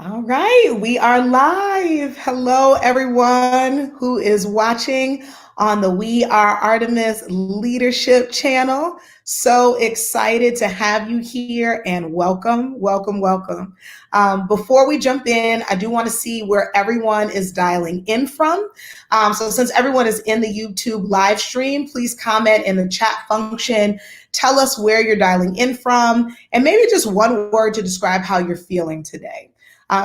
All right, we are live. Hello, everyone who is watching on the We Are Artemis Leadership channel. So excited to have you here and welcome, welcome, welcome. Before we jump in, I do want to see where everyone is dialing in from. So since everyone is in the YouTube live stream, please comment in the chat function. Tell us where you're dialing in from and maybe just one word to describe how you're feeling today.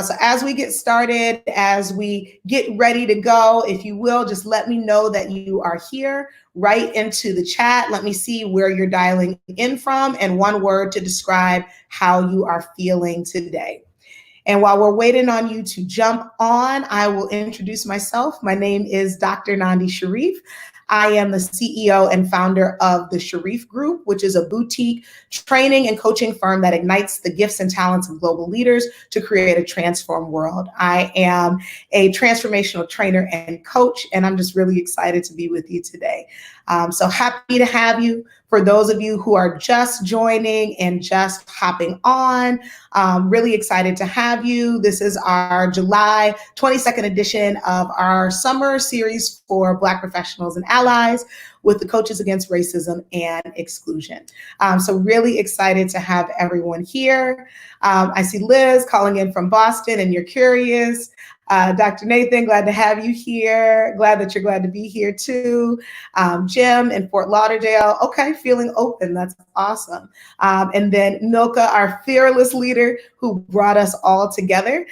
So as we get started, as we get ready to go, if you will, just let me know that you are here. Right into the chat. Let me see where you're dialing in from and one word to describe how you are feeling today. And while we're waiting on you to jump on, I will introduce myself. My name is Dr. Nandi Shareef. I am the CEO and founder of the Shareef Group, which is a boutique training and coaching firm that ignites the gifts and talents of global leaders to create a transformed world. I am a transformational trainer and coach, and I'm just really excited to be with you today. So happy to have you. For those of you who are just joining and just hopping on, really excited to have you. This is our July 22nd edition of our summer series for Black professionals and allies with the Coaches Against Racism and Exclusion. So really excited to have everyone here. I see Liz calling in from Boston, and you're curious. Dr. Nathan, glad to have you here. Glad that you're glad to be here too. Jim in Fort Lauderdale. Okay, feeling open. That's awesome. And then Milka, our fearless leader who brought us all together,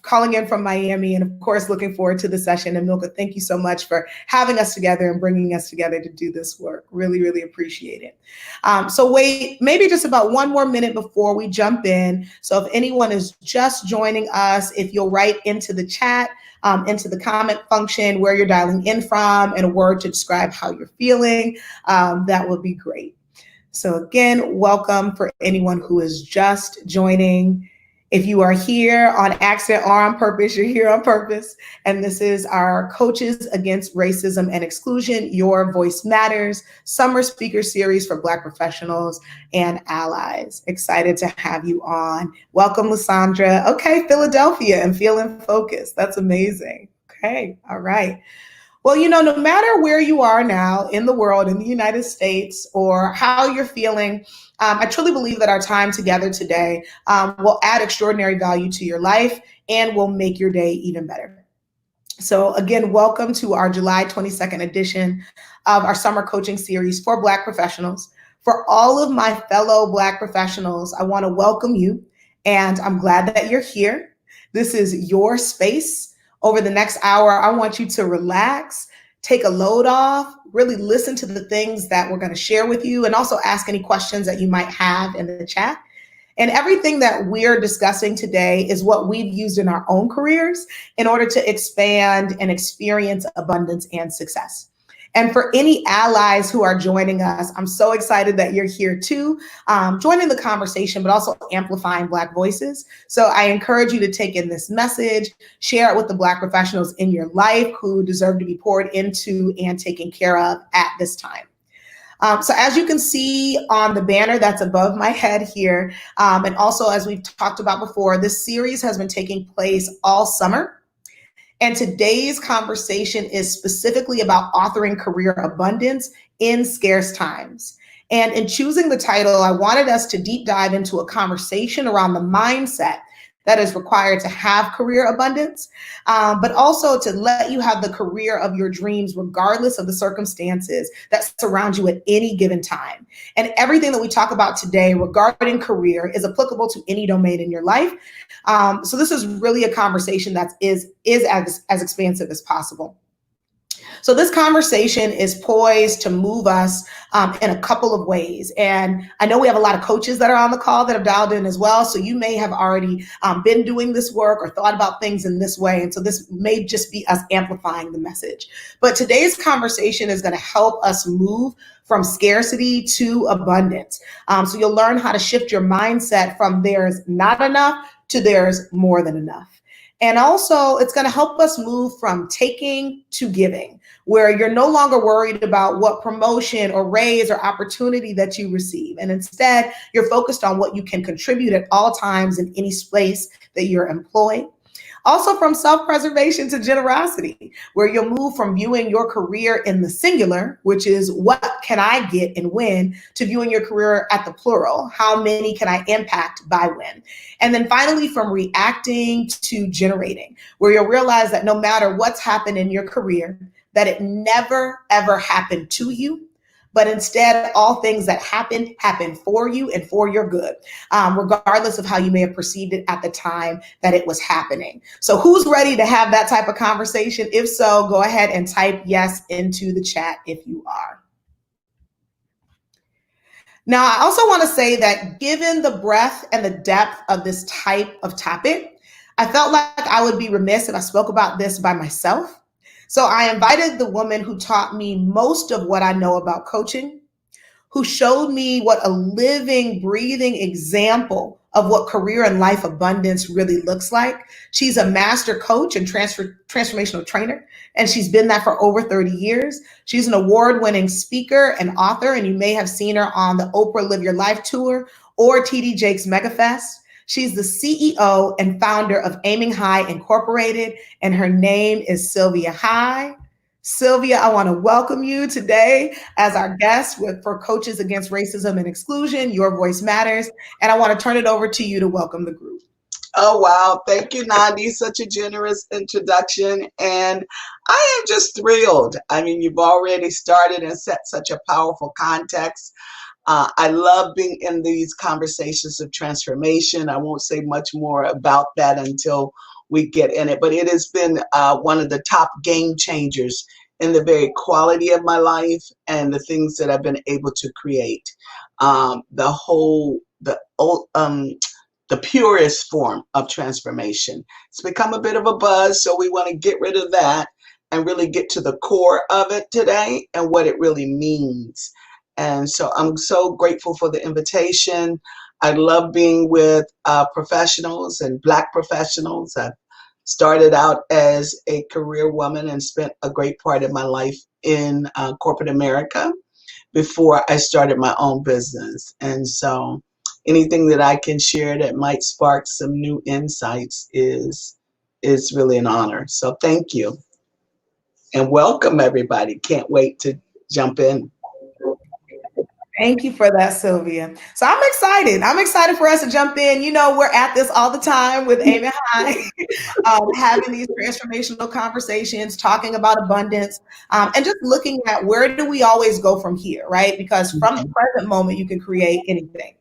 calling in from Miami, and of course, looking forward to the session. And Milka, thank you so much for having us together and bringing us together to do this work. Really, really appreciate it. So wait, maybe just about one more minute before we jump in. So if anyone is just joining us, if you'll write into the chat, into the comment function where you're dialing in from and a word to describe how you're feeling, that would be great. So again, welcome for anyone who is just joining. If you are here on accident or on purpose, you're here on purpose. And this is our Coaches Against Racism and Exclusion, Your Voice Matters Summer Speaker Series for Black professionals and allies. Excited to have you on. Welcome, Lysandra. Okay, Philadelphia and feeling focused. That's amazing. Okay, all right. Well, no matter where you are now in the world, in the United States, or how you're feeling, I truly believe that our time together today will add extraordinary value to your life and will make your day even better. So again, welcome to our July 22nd edition of our summer coaching series for Black professionals. For all of my fellow Black professionals, I want to welcome you, and I'm glad that you're here. This is your space. Over the next hour, I want you to relax, take a load off, really listen to the things that we're going to share with you, and also ask any questions that you might have in the chat. And everything that we're discussing today is what we've used in our own careers in order to expand and experience abundance and success. And for any allies who are joining us, I'm so excited that you're here too, joining the conversation, but also amplifying Black voices. So I encourage you to take in this message, share it with the Black professionals in your life who deserve to be poured into and taken care of at this time. So as you can see on the banner that's above my head here, and also as we've talked about before, this series has been taking place all summer. And today's conversation is specifically about authoring career abundance in scarce times. And in choosing the title, I wanted us to deep dive into a conversation around the mindset that is required to have career abundance, but also to let you have the career of your dreams regardless of the circumstances that surround you at any given time. And everything that we talk about today regarding career is applicable to any domain in your life. So this is really a conversation that is as expansive as possible. So this conversation is poised to move us in a couple of ways. And I know we have a lot of coaches that are on the call that have dialed in as well. So you may have already been doing this work or thought about things in this way. And so this may just be us amplifying the message. But today's conversation is going to help us move from scarcity to abundance. So you'll learn how to shift your mindset from there's not enough to there's more than enough. And also, it's going to help us move from taking to giving, where you're no longer worried about what promotion or raise or opportunity that you receive. And instead, you're focused on what you can contribute at all times in any space that you're employed. Also, from self preservation to generosity, where you'll move from viewing your career in the singular, which is what can I get and when, to viewing your career at the plural, how many can I impact by when. And then finally, from reacting to generating, where you'll realize that no matter what's happened in your career, that it never, ever happened to you, but instead, all things that happen for you and for your good, regardless of how you may have perceived it at the time that it was happening. So who's ready to have that type of conversation? If so, go ahead and type yes into the chat if you are. Now, I also want to say that given the breadth and the depth of this type of topic, I felt like I would be remiss if I spoke about this by myself. So I invited the woman who taught me most of what I know about coaching, who showed me what a living, breathing example of what career and life abundance really looks like. She's a master coach and transformational trainer, and she's been that for over 30 years. She's an award-winning speaker and author, and you may have seen her on the Oprah Live Your Life Tour or TD Jakes MegaFest. She's the CEO and founder of Aiming High Incorporated, and her name is Sylvia High. Sylvia, I want to welcome you today as our guest for Coaches Against Racism and Exclusion. Your voice matters. And I want to turn it over to you to welcome the group. Oh, wow. Thank you, Nandi. Such a generous introduction. And I am just thrilled. I mean, you've already started and set such a powerful context. I love being in these conversations of transformation. I won't say much more about that until we get in it, but it has been one of the top game changers in the very quality of my life and the things that I've been able to create. The purest form of transformation. It's become a bit of a buzz, so we want to get rid of that and really get to the core of it today and what it really means. And so I'm so grateful for the invitation. I love being with professionals and Black professionals. I've started out as a career woman and spent a great part of my life in corporate America before I started my own business. And so anything that I can share that might spark some new insights is really an honor. So thank you. And welcome, everybody. Can't wait to jump in. Thank you for that, Sylvia. So I'm excited. I'm excited for us to jump in. You know, we're at this all the time with Aiming High, having these transformational conversations, talking about abundance, and just looking at where do we always go from here, right? Because from the present moment, you can create anything.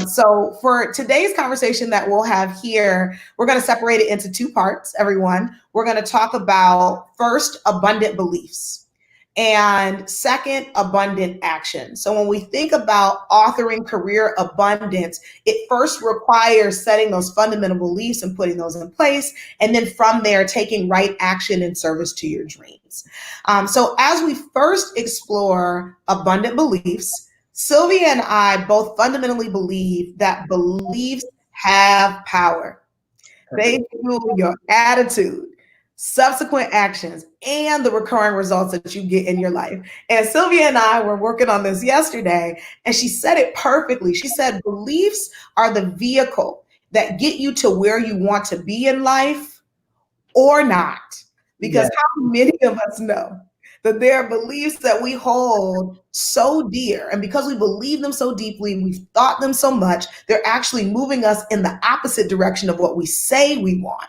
So for today's conversation that we'll have here, we're going to separate it into two parts, everyone. We're going to talk about first, abundant beliefs. And second, abundant action. So when we think about authoring career abundance, it first requires setting those fundamental beliefs and putting those in place. And then from there, taking right action in service to your dreams. So as we first explore abundant beliefs, Sylvia and I both fundamentally believe that beliefs have power. They fuel your attitude, subsequent actions, and the recurring results that you get in your life. And Sylvia and I were working on this yesterday, and she said it perfectly. She said, beliefs are the vehicle that get you to where you want to be in life or not. Because how many of us know that there are beliefs that we hold so dear, and because we believe them so deeply, we've thought them so much, they're actually moving us in the opposite direction of what we say we want.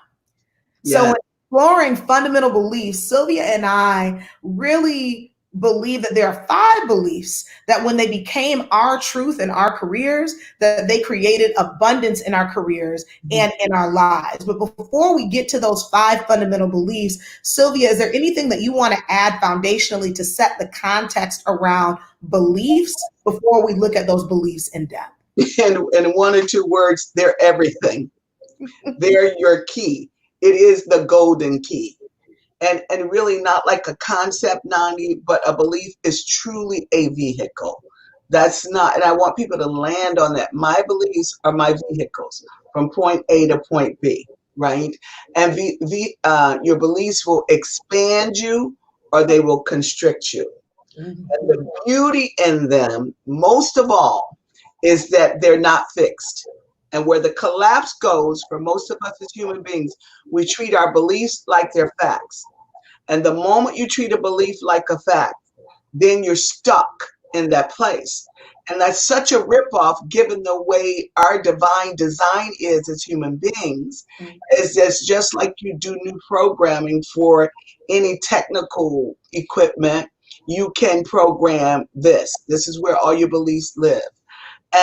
So when exploring fundamental beliefs, Sylvia and I really believe that there are 5 beliefs that when they became our truth in our careers, that they created abundance in our careers and in our lives. But before we get to those 5 fundamental beliefs, Sylvia, is there anything that you want to add foundationally to set the context around beliefs before we look at those beliefs in depth? In 1 or 2 words, they're everything. They're your key. It is the golden key. And really not like a concept, Nandi, but a belief is truly a vehicle. That's not, and I want people to land on that. My beliefs are my vehicles from point A to point B. right? And your beliefs will expand you or they will constrict you. And Mhm. the beauty in them, most of all, is that they're not fixed. And where the collapse goes for most of us as human beings, we treat our beliefs like they're facts. And the moment you treat a belief like a fact, then you're stuck in that place. And that's such a ripoff given the way our divine design is as human beings. Is this just like you do new programming for any technical equipment? You can program this. This is where all your beliefs live.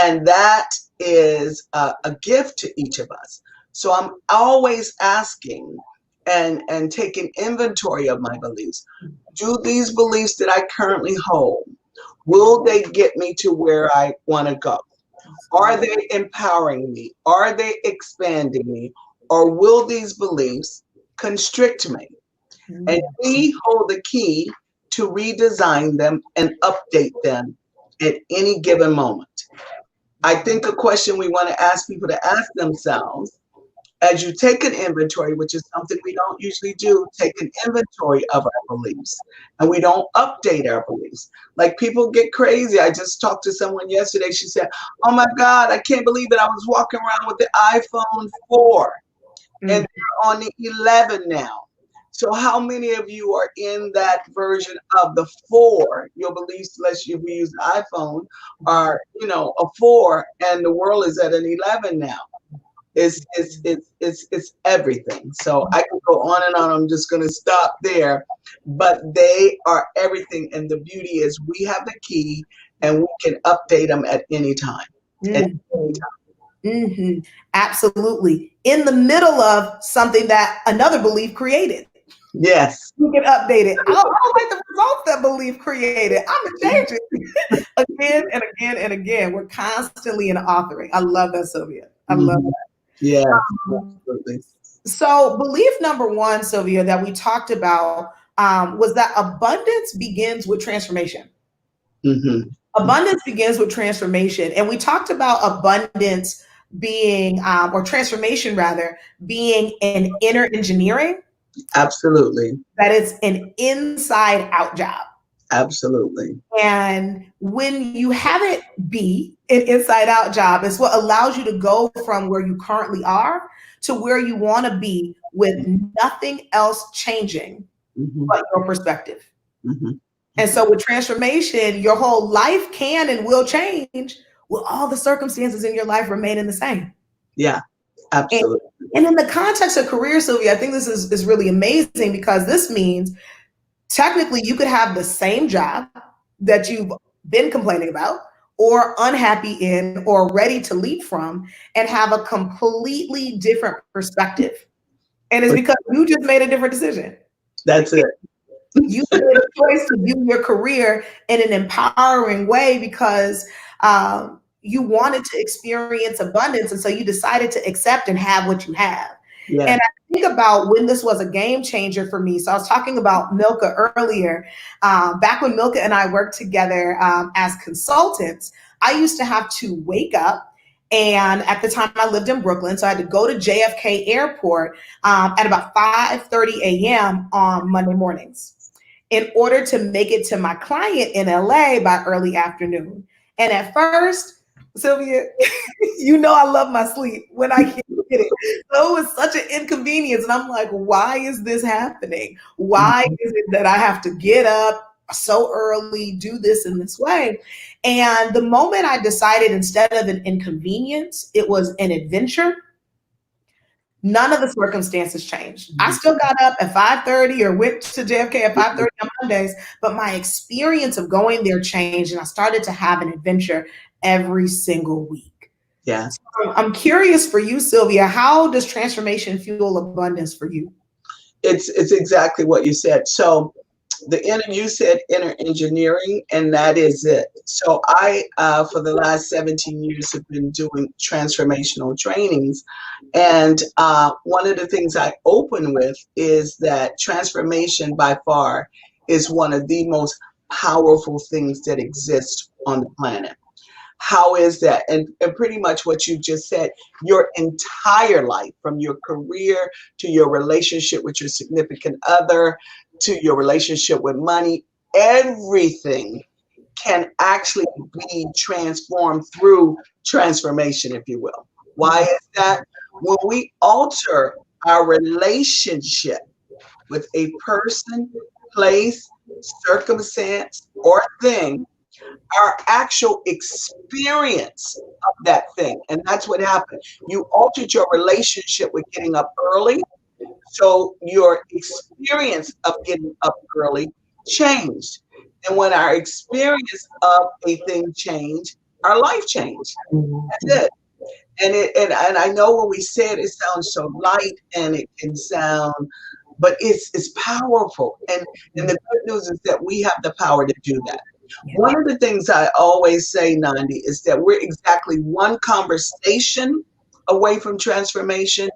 And that is a gift to each of us. So I'm always asking and taking inventory of my beliefs. Do these beliefs that I currently hold, will they get me to where I want to go? Are they empowering me? Are they expanding me? Or will these beliefs constrict me? And Mhm. we hold the key to redesign them and update them at any given moment. I think a question we want to ask people to ask themselves as you take an inventory, which is something we don't usually do, take an inventory of our beliefs and we don't update our beliefs. Like people get crazy. I just talked to someone yesterday. She said, "Oh my God, I can't believe it. I was walking around with the iPhone 4 and Mhm. they're on the 11 now." So how many of you are in that version of the 4? Your beliefs, unless you use the iPhone, are, a 4 and the world is at an 11 now. It's everything. So I can go on and on. I'm just going to stop there. But they are everything. And the beauty is we have the key and we can update them at any time. At Mhm. any time. Mhm. Absolutely. In the middle of something that another belief created. Yes. You can update it. I don't like the results that belief created. I'm gonna change it again and again and again. We're constantly in authoring. I love that, Sylvia. I love Mhm. Yes, that. absolutely. So, belief number one, Sylvia, that we talked about was that abundance begins with transformation. Hmm. Abundance begins with transformation. And we talked about abundance being, or transformation rather, being an inner engineering, Absolutely. that it's an inside out job. Absolutely. And when you have it be an inside out job, it's what allows you to go from where you currently are to where you want to be with nothing else changing Hmm. but your perspective. Hmm. And so with transformation, your whole life can and will change with all the circumstances in your life remaining the same. Yeah, And, absolutely. and in the context of career, Sylvia, I think this is really amazing because this means technically you could have the same job that you've been complaining about or unhappy in or ready to leap from and have a completely different perspective. And it's because you just made a different decision. That's it. You made a choice to view your career in an empowering way because you wanted to experience abundance. And so you decided to accept and have what you have. Yeah. And I think about when this was a game changer for me. So I was talking about Milka earlier. Back when Milka and I worked together as consultants, I used to have to wake up. And at the time I lived in Brooklyn, so I had to go to JFK Airport at about 5:30 a.m. on Monday mornings in order to make it to my client in LA by early afternoon. And at first, Sylvia, you know I love my sleep when I can't get it. So it was such an inconvenience. And I'm like, why is this happening? Why Mhm. is it that I have to get up so early, do this in this way? And the moment I decided instead of an inconvenience, it was an adventure, none of the circumstances changed. I still got up at 5:30 or went to JFK at 5:30 on Mondays, but my experience of going there changed and I started to have an adventure every single week. Yeah. So I'm curious for you, Sylvia, how does transformation fuel abundance for you? It's exactly what you said. So you said inner engineering, and that is it. So I, for the last 17 years, have been doing transformational trainings, and one of the things I open with is that transformation by far is one of the most powerful things that exist on the planet. How is that? And pretty much what you just said, your entire life, from your career to your relationship with your significant other to your relationship with money, everything can actually be transformed through transformation, if you will. Why is that? When we alter our relationship with a person, place, circumstance, or thing, our actual experience of that thing. And that's what happened. You altered your relationship with getting up early. So your experience of getting up early changed. And when our experience of a thing changed, our life changed. That's it. And I know when we say it, it sounds so light and it can sound, but it's powerful. And the good news is that we have the power to do that. One of the things I always say, Nandi, is that we're exactly one conversation away from transformation.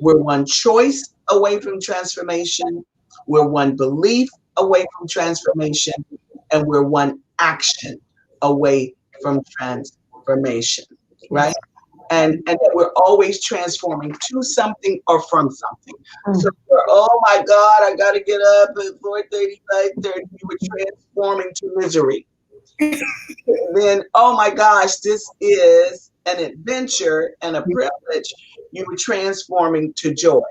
We're one choice away from transformation. We're one belief away from transformation. And we're one action away from transformation, right? And that we're always transforming to something or from something. So, oh my God, I got to get up at 4:30, 5:30. You were transforming to misery. Then, oh my gosh, this is an adventure and a privilege. You were transforming to joy.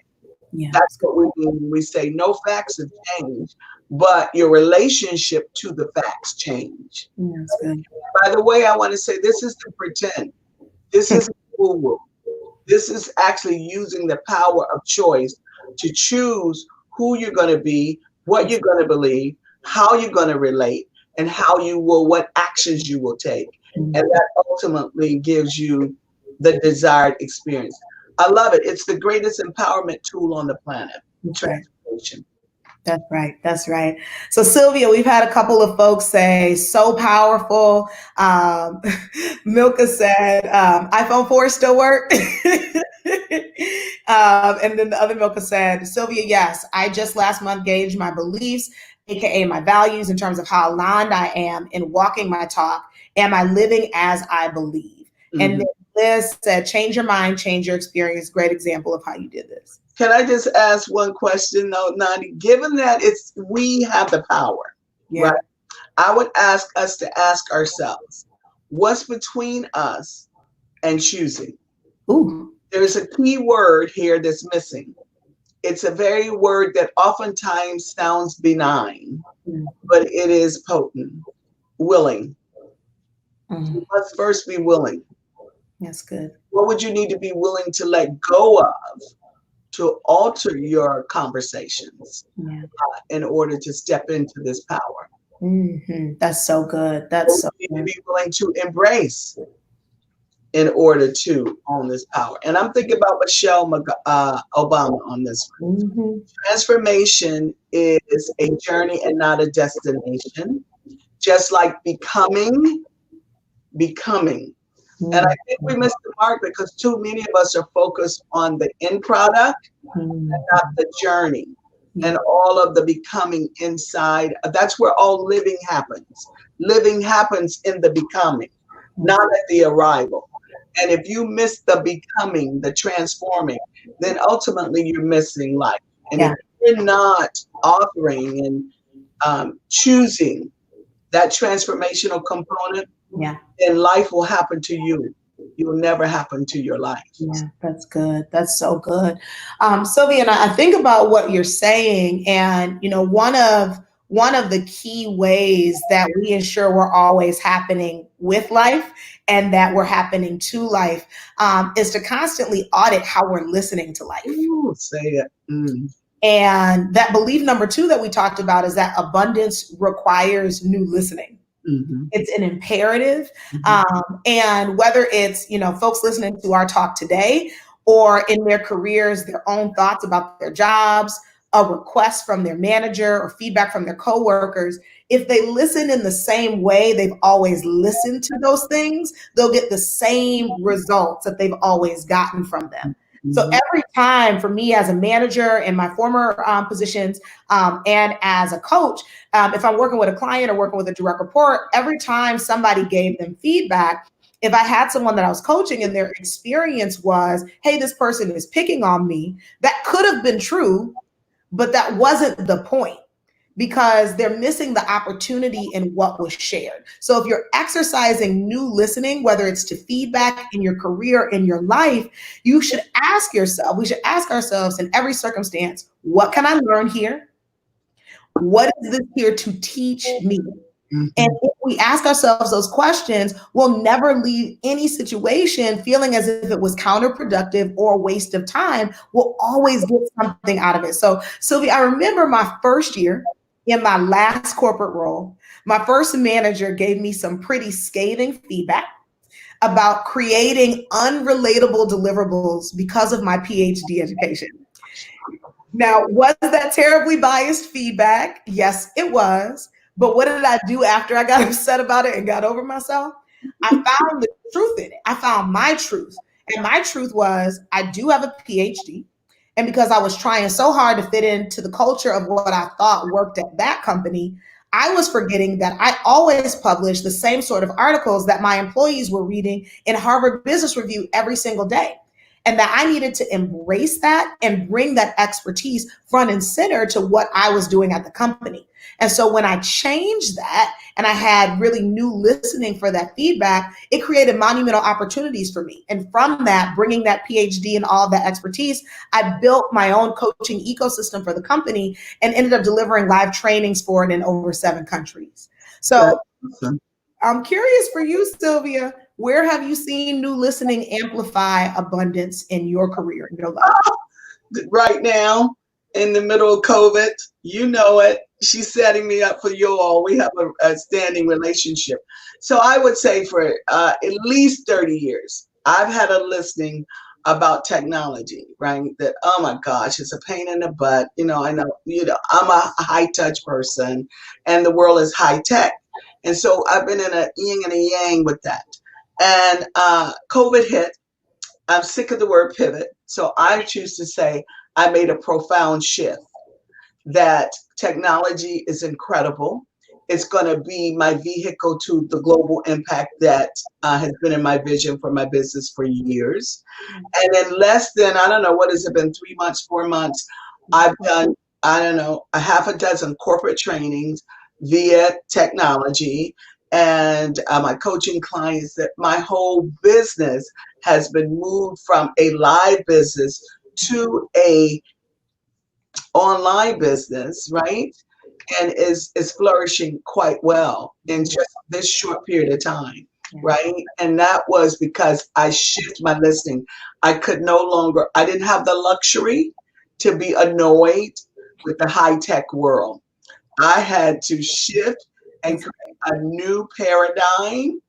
That's what we mean when we say no facts have changed, but your relationship to the facts change. By the way, I want to say this is the pretend. This is woo-woo. This is actually using the power of choice to choose who you're going to be, what you're going to believe, how you're going to relate, and what actions you will take. And that ultimately gives you the desired experience. I love it. It's the greatest empowerment tool on the planet. Transformation. That's right. That's right. So Sylvia, we've had a couple of folks say so powerful. Milka said iPhone 4 still work. And then the other Milka said, Sylvia, yes, I just last month gauged my beliefs, aka my values, in terms of how aligned I am in walking my talk. Am I living as I believe? And then Liz said, change your mind, change your experience. Great example of how you did this. Can I just ask one question though, Nandi? Given that we have the power, right? I would ask us to ask ourselves, what's between us and choosing? There's a key word here that's missing. It's a very word that oftentimes sounds benign, but it is potent. Willing. You must first be willing. That's good. What would you need to be willing to let go of to alter your conversations in order to step into this power? That's so good. That's so you need to be willing to embrace in order to own this power. And I'm thinking about Michelle Obama on this one. Transformation is a journey and not a destination. Just like becoming. And I think we missed the mark because too many of us are focused on the end product and not the journey and all of the becoming inside. That's where all living happens. Living happens in the becoming, not at the arrival. And if you miss the becoming, the transforming, then ultimately you're missing life. And if you're not authoring and choosing that transformational component, then life will happen to you. It will never happen to your life. Yeah, that's good. That's so good. Sylvia, and I think about what you're saying, and one of the key ways that we ensure we're always happening with life and that we're happening to life is to constantly audit how we're listening to life. Ooh, say it. And that belief number 2 that we talked about is that abundance requires new listening. It's an imperative. And whether it's, folks listening to our talk today or in their careers, their own thoughts about their jobs, a request from their manager or feedback from their coworkers, if they listen in the same way they've always listened to those things, they'll get the same results that they've always gotten from them. So every time for me as a manager in my former positions and as a coach, if I'm working with a client or working with a direct report, every time somebody gave them feedback, If I had someone that I was coaching and their experience was, hey, this person is picking on me, that could have been true, but that wasn't the point because they're missing the opportunity in what was shared. So if you're exercising new listening, whether it's to feedback in your career, in your life, you should ask yourself, we should ask ourselves in every circumstance, what can I learn here? What is this here to teach me? And Mhm. if we ask ourselves those questions, we'll never leave any situation feeling as if it was counterproductive or a waste of time. We'll always get something out of it. So, Sylvia, I remember my first year in my last corporate role, my first manager gave me some pretty scathing feedback about creating unrelatable deliverables because of my PhD education. Now, was that terribly biased feedback? Yes, it was. But what did I do after I got upset about it and got over myself? I found the truth in it. I found my truth. And my truth was I do have a PhD. And because I was trying so hard to fit into the culture of what I thought worked at that company, I was forgetting that I always published the same sort of articles that my employees were reading in Harvard Business Review every single day, and that I needed to embrace that and bring that expertise front and center to what I was doing at the company. And so when I changed that and I had really new listening for that feedback, it created monumental opportunities for me. And from that, bringing that PhD and all that expertise, I built my own coaching ecosystem for the company and ended up delivering live trainings for it in over 7 countries. That's So awesome. I'm curious for you, Sylvia, where have you seen new listening amplify abundance in your career, in your life? Right now, in the middle of COVID, you know it. She's setting me up for you all. We have a standing relationship. So I would say for at least 30 years, I've had a listening about technology, right? That, oh my gosh, it's a pain in the butt. I know, I'm a high touch person and the world is high tech. And so I've been in a yin and a yang with that. And COVID hit. I'm sick of the word pivot. So I choose to say I made a profound shift that technology is incredible. It's going to be my vehicle to the global impact that has been in my vision for my business for years. And in less than, I don't know, what has it been, 3 months, 4 months, I've done, I don't know, a half a dozen corporate trainings via technology and my coaching clients that my whole business has been moved from a live business to a online business, right? And is flourishing quite well in just this short period of time, right? And that was because I shifted my listening. I could no longer, I didn't have the luxury to be annoyed with the high tech world. I had to shift and create a new paradigm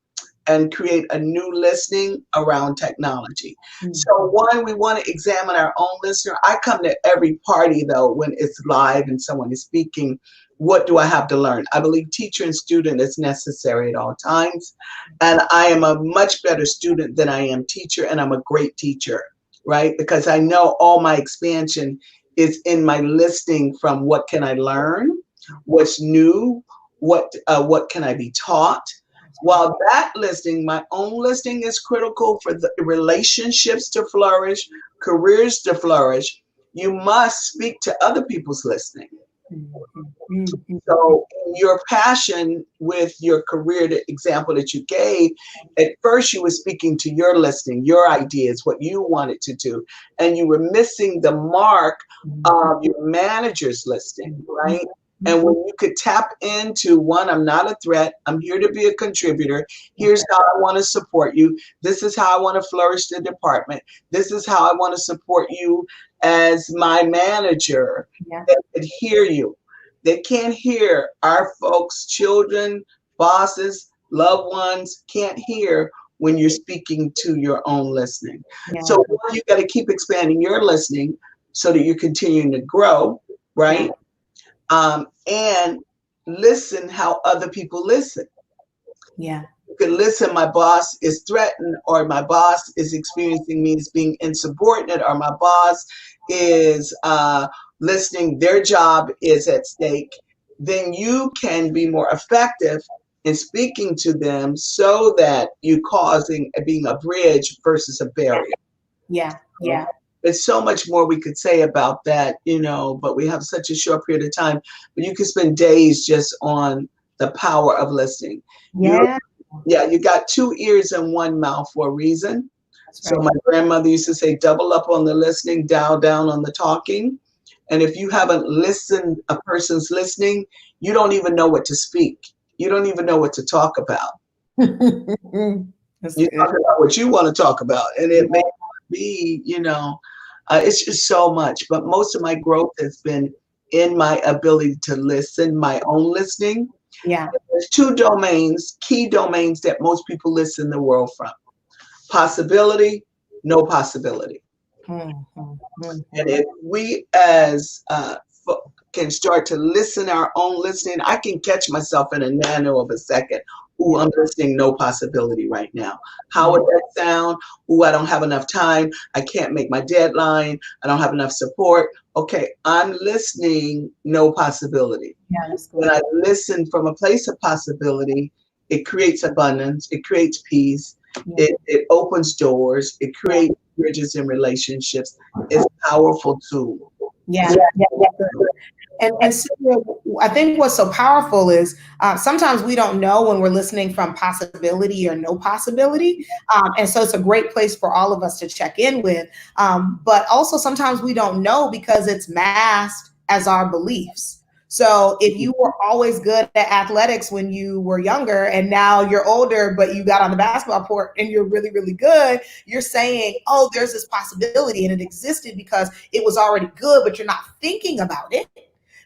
and create a new listening around technology. So one, we want to examine our own listener. I come to every party though when it's live and someone is speaking. What do I have to learn? I believe teacher and student is necessary at all times. And I am a much better student than I am teacher, and I'm a great teacher, right? Because I know all my expansion is in my listening from what can I learn, what's new, what can I be taught. While that listening, my own listening is critical for the relationships to flourish, careers to flourish, you must speak to other people's listening. So your passion with your career, the example that you gave, at first you were speaking to your listening, your ideas, what you wanted to do, and you were missing the mark of your manager's listening, right? And when you could tap into one, I'm not a threat. I'm here to be a contributor. Here's how I want to support you. This is how I want to flourish the department. This is how I want to support you as my manager. They could hear you. They can't hear our folks, children, bosses, loved ones can't hear when you're speaking to your own listening. So you got to keep expanding your listening so that you're continuing to grow, right? And listen how other people listen. Yeah. You can listen, my boss is threatened, or my boss is experiencing me as being insubordinate, or my boss is listening, their job is at stake. Then you can be more effective in speaking to them so that you causing being a bridge versus a barrier. Yeah. So Yeah. there's so much more we could say about that, but we have such a short period of time. But you could spend days just on the power of listening. You, Yeah. yeah, you got two ears and one mouth for a reason. That's So right. my grandmother used to say, double up on the listening, dial down on the talking. And if you haven't listened, a person's listening, you don't even know what to speak. You don't even know what to talk about. That's You good. talk about what you want to talk about, and Yeah. it may not be, it's just so much. But most of my growth has been in my ability to listen, my own listening. Yeah. There's two domains, key domains that most people listen the world from: possibility, no possibility. Mhm, And mhm. if we as can start to listen our own listening, I can catch myself in a nano of a second. Ooh, Yeah. I'm listening, no possibility right now. How Yeah. would that sound? Ooh, I don't have enough time. I can't make my deadline. I don't have enough support. Okay, I'm listening, no possibility. Yeah. That's When good. I listen from a place of possibility, it creates abundance, it creates peace, Yeah. it opens doors, it Yeah. creates bridges and relationships. It's a powerful tool. Yeah. Yeah. That's good. And Sylvia, I think what's so powerful is sometimes we don't know when we're listening from possibility or no possibility. And so it's a great place for all of us to check in with. But also sometimes we don't know because it's masked as our beliefs. So if you were always good at athletics when you were younger and now you're older, but you got on the basketball court and you're really, really good, you're saying, oh, there's this possibility and it existed because it was already good, but you're not thinking about it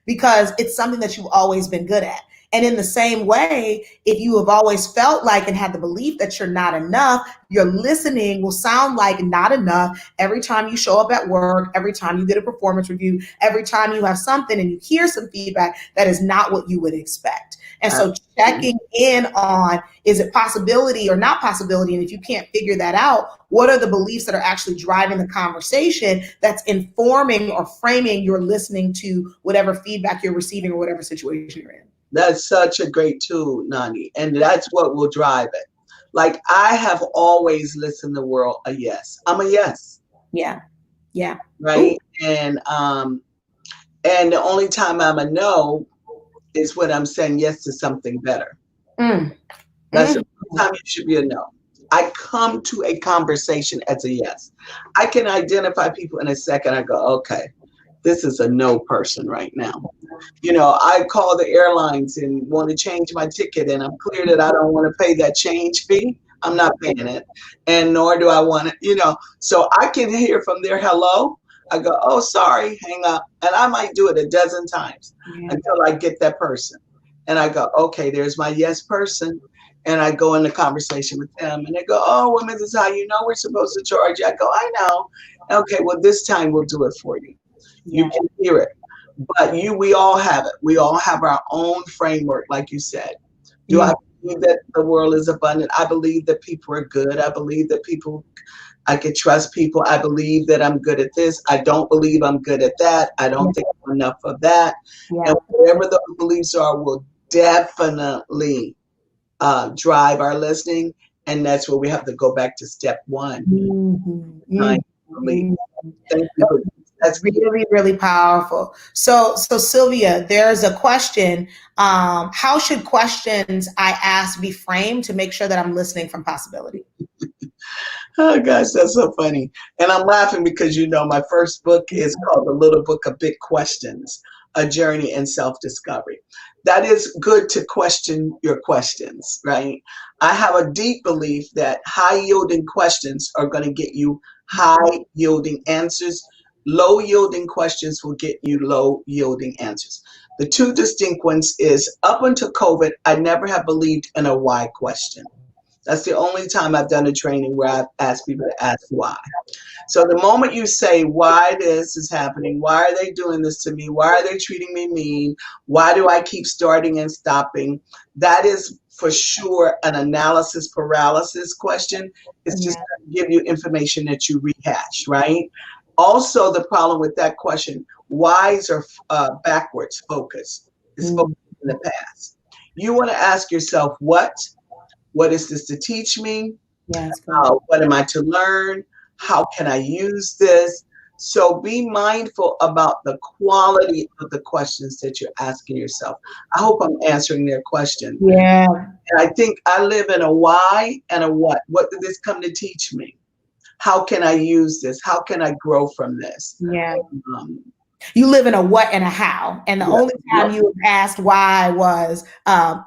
because it's something that you've always been good at. And in the same way, if you have always felt like and had the belief that you're not enough, your listening will sound like not enough every time you show up at work, every time you get a performance review, every time you have something and you hear some feedback that is not what you would expect. And so Absolutely. checking in on, is it possibility or not possibility? And if you can't figure that out, what are the beliefs that are actually driving the conversation that's informing or framing your listening to whatever feedback you're receiving or whatever situation you're in? That's such a great tool, Nani. And that's what will drive it. Like I have always listened the world a yes. I'm a yes, Yeah. Yeah. Ooh. right? And the only time I'm a no is when I'm saying yes to something better. Mm. That's the Mm. only time you should be a no. I come to a conversation as a yes. I can identify people in a second. I go, okay, this is a no person right now. I call the airlines and want to change my ticket, and I'm clear that I don't want to pay that change fee. I'm not paying it, and nor do I want it. So I can hear from their hello. I go, oh, sorry, hang up, and I might do it a dozen times Yeah. until I get that person, and I go, okay, there's my yes person. And I go in the conversation with them, and they go, "Oh, well, Mrs. How we're supposed to charge you?" I go, "I know." Okay, well, this time we'll do it for you. You Yeah. can hear it. But we all have it. We all have our own framework, like you said. Do I Mm. believe that the world is abundant? I believe that people are good. I believe that I can trust people. I believe that I'm good at this. I don't believe I'm good at that. I don't Yeah. think I'm enough of that. And Yeah. whatever those beliefs are will definitely drive our listening. And that's where we have to go back to step one. Mhm, Nine mhm, belief. mhm. Thank you for that's Really, really powerful. So Sylvia, there's a question. How should questions I ask be framed to make sure that I'm listening from possibility? Oh gosh, that's so funny. And I'm laughing because my first book is called The Little Book of Big Questions, A Journey in Self-Discovery. That is good to question your questions, right? I have a deep belief that high yielding questions are going to get you high yielding answers. Low yielding questions will get you low yielding answers. The two distinct ones is up until COVID, I never have believed in a why question. That's the only time I've done a training where I've asked people to ask why. So the moment you say why this is happening, why are they doing this to me? Why are they treating me mean? Why do I keep starting and stopping? That is for sure an analysis paralysis question. It's just Yeah. to give you information that you rehash, right? Also, the problem with that question, whys are backwards focus. It's focused Mm. in the past. You want to ask yourself, what is this to teach me? Yes, good. What am I to learn? How can I use this? So be mindful about the quality of the questions that you're asking yourself. I hope I'm answering their question. Yeah, And I think I live in a why and a what. What did this come to teach me? How can I use this? How can I grow from this? yeah. Um, You live in a what and a how. And the yeah, only time yep, you asked why was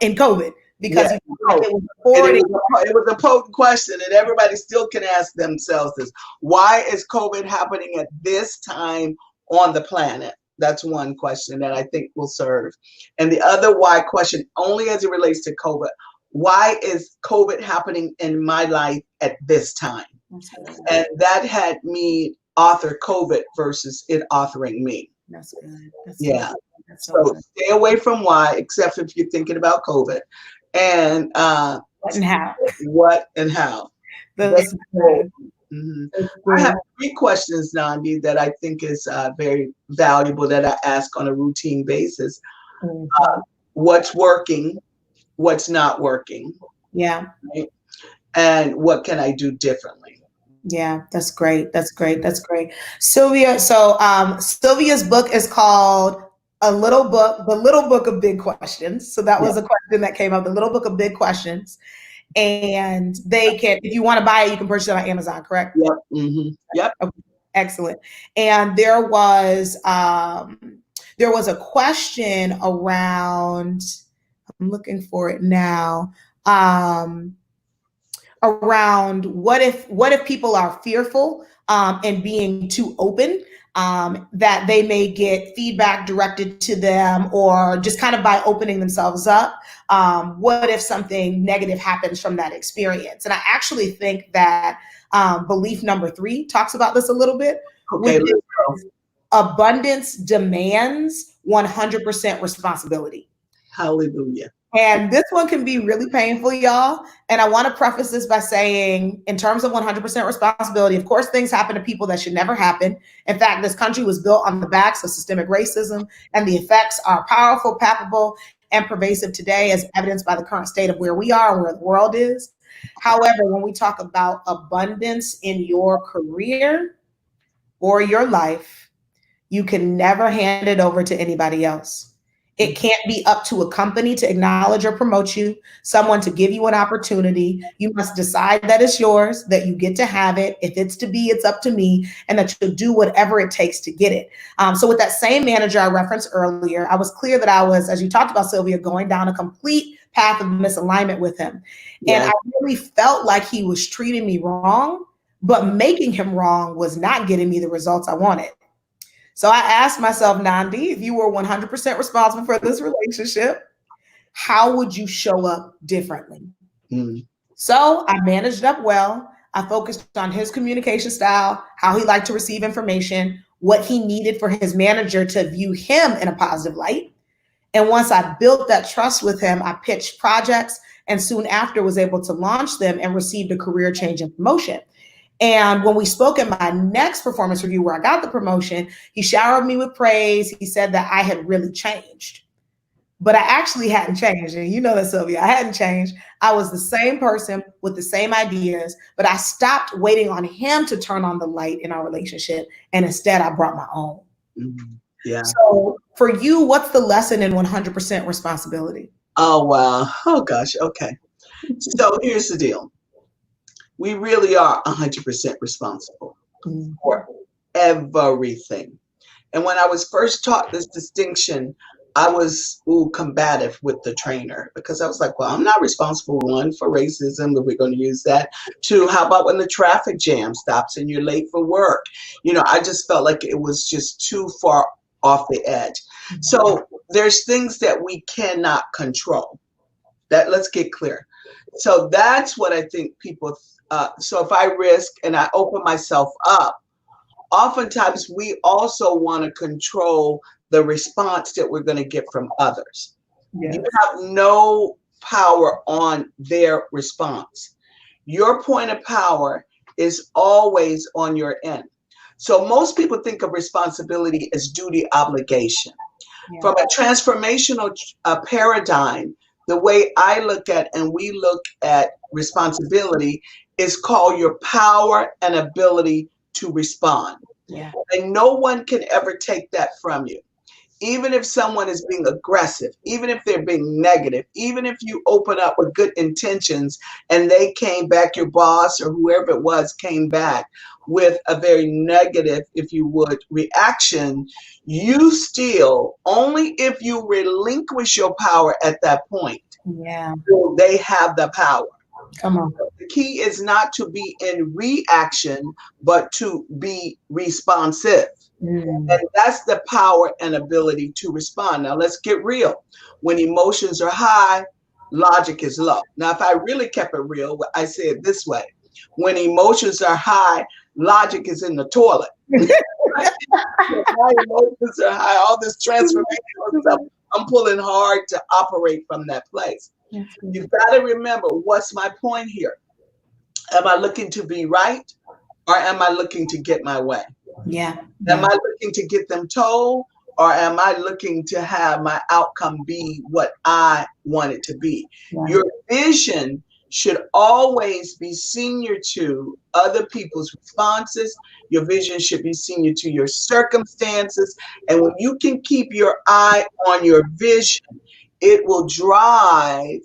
in COVID because yeah. you felt like Oh, it was and authority. it was a potent question, and everybody still can ask themselves this: why is COVID happening at this time on the planet? That's one question that I think will serve. And the other why question, only as it relates to COVID: why is COVID happening in my life at this time? That's good. And that had me author COVID versus it authoring me. That's good. That's so Yeah. good. That's so So good. stay away from why, except if you're thinking about COVID, and What and how? what and how. They That's go. good. Mhm. That's I have good. 3 questions, Nandi, that I think is very valuable that I ask on a routine basis. Mhm. What's working? What's not working? Yeah. Right? And what can I do differently? Yeah, that's great. That's great. That's great. Sylvia, so Sylvia's book is called The Little Book of Big Questions. So that Yeah. was a question that came up, The Little Book of Big Questions. And they can, if you want to buy it, you can purchase it on Amazon, correct? Yep. Yep. Okay, excellent. And there was a question around, I'm looking for it now. Around what if people are fearful and being too open, that they may get feedback directed to them or just kind of by opening themselves up, what if something negative happens from that experience? And I actually think that belief number 3 talks about this a little bit, which Okay, let's go. is abundance demands 100% responsibility. Hallelujah. And this one can be really painful, y'all. And I want to preface this by saying, in terms of 100% responsibility, of course, things happen to people that should never happen. In fact, this country was built on the backs of systemic racism, and the effects are powerful, palpable, and pervasive today, as evidenced by the current state of where we are and where the world is. However, when we talk about abundance in your career or your life, you can never hand it over to anybody else. It can't be up to a company to acknowledge or promote you, someone to give you an opportunity. You must decide that it's yours, that you get to have it. If it's to be, it's up to me, and that you'll do whatever it takes to get it. So, with that same manager I referenced earlier, I was clear that I was, as you talked about, Sylvia, going down a complete path of misalignment with him. And Yes. I really felt like he was treating me wrong, but making him wrong was not getting me the results I wanted. So I asked myself, Nandi, if you were 100% responsible for this relationship, how would you show up differently? Mm. So I managed up well. I focused on his communication style, how he liked to receive information, what he needed for his manager to view him in a positive light. And once I built that trust with him, I pitched projects and soon after was able to launch them and received a career change and promotion. And when we spoke in my next performance review where I got the promotion, he showered me with praise. He said that I had really changed. But I actually hadn't changed. And you know that, Sylvia, I hadn't changed. I was the same person with the same ideas, but I stopped waiting on him to turn on the light in our relationship. And instead, I brought my own. Yeah. So for you, what's the lesson in 100% responsibility? Oh, wow. Oh, gosh. Okay. So here's the deal. We really are 100% responsible Mhm. for everything. And when I was first taught this distinction, I was combative with the trainer because I was like, well, I'm not responsible, one, for racism, but we're going to use that. Two, how about when the traffic jam stops and you're late for work? I just felt like it was just too far off the edge. So there's things that we cannot control. That let's get clear. So that's what I think people. So if I risk and I open myself up, oftentimes we also want to control the response that we're going to get from others. You Yes. have no power on their response. Your point of power is always on your end. So most people think of responsibility as duty obligation. Yeah. From a transformational paradigm, the way I look at and we look at responsibility is called your power and ability to respond. Yeah. And no one can ever take that from you. Even if someone is being aggressive, even if they're being negative, even if you open up with good intentions and they came back, your boss or whoever it was came back with a very negative, if you would, reaction, you still, only if you relinquish your power at that point, Yeah. will they have the power. Come on. The key is not to be in reaction, but to be responsive. Mm. And that's the power and ability to respond. Now, let's get real. When emotions are high, logic is low. Now, if I really kept it real, I say it this way: when emotions are high, logic is in the toilet. My emotions are high, all this transformational stuff, I'm pulling hard to operate from that place. You've got to remember, what's my point here? Am I looking to be right, or am I looking to get my way? Yeah. Am I looking to get them told, or am I looking to have my outcome be what I want it to be? Yeah. Your vision should always be senior to other people's responses. Your vision should be senior to your circumstances. And when you can keep your eye on your vision, it will drive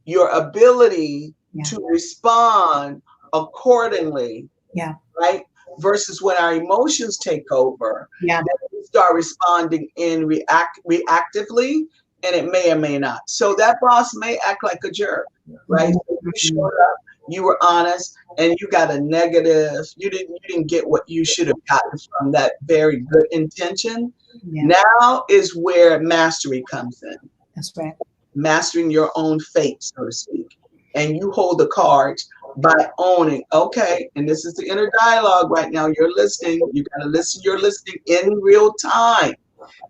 your ability to respond accordingly. Yeah. Right? Versus when our emotions take over, Yeah. then we start responding in reactively, and it may or may not. So that boss may act like a jerk, right? So you showed up, you were honest, and you got a negative. You didn't get what you should have gotten from that very good intention. Yeah. Now is where mastery comes in. That's right. Mastering your own fate, so to speak. And you hold the cards by owning, okay, and this is the inner dialogue right now. You're listening. You got to listen. You're listening in real time.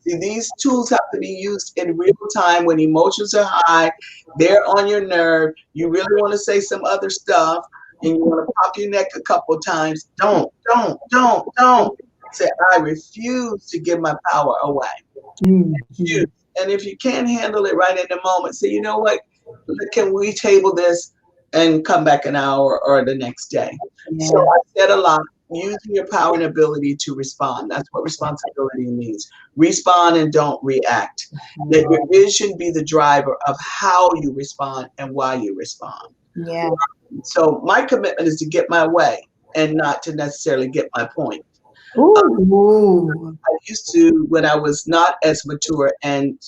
See, these tools have to be used in real time when emotions are high. They're on your nerve. You really want to say some other stuff and you want to pop your neck a couple times. Don't. Say, I refuse to give my power away. Refuse. And if you can't handle it right in the moment, say, you know what? Can we table this and come back an hour or the next day? Yeah. So I said a lot, using your power and ability to respond. That's what responsibility means. Respond and don't react. Let your vision be the driver of how you respond and why you respond. Yeah. So my commitment is to get my way and not to necessarily get my point. Ooh. I used to, when I was not as mature and